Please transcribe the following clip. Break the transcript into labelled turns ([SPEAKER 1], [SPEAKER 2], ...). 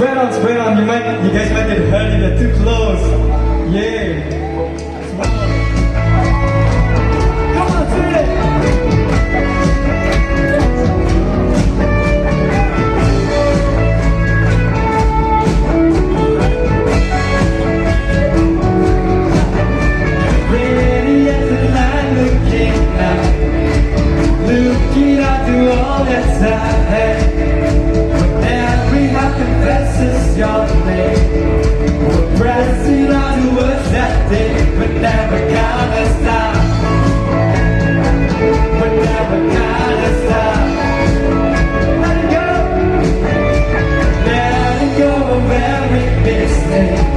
[SPEAKER 1] Spread on. You guys might get hurt if you're too close. Yeah. Come on, sing it. Ready as the night looking out, looking out to all that's ahead. Confesses your name. We're pressing on towards that day, but never gonna stop. We're never gonna stop. Let it go of every mistake.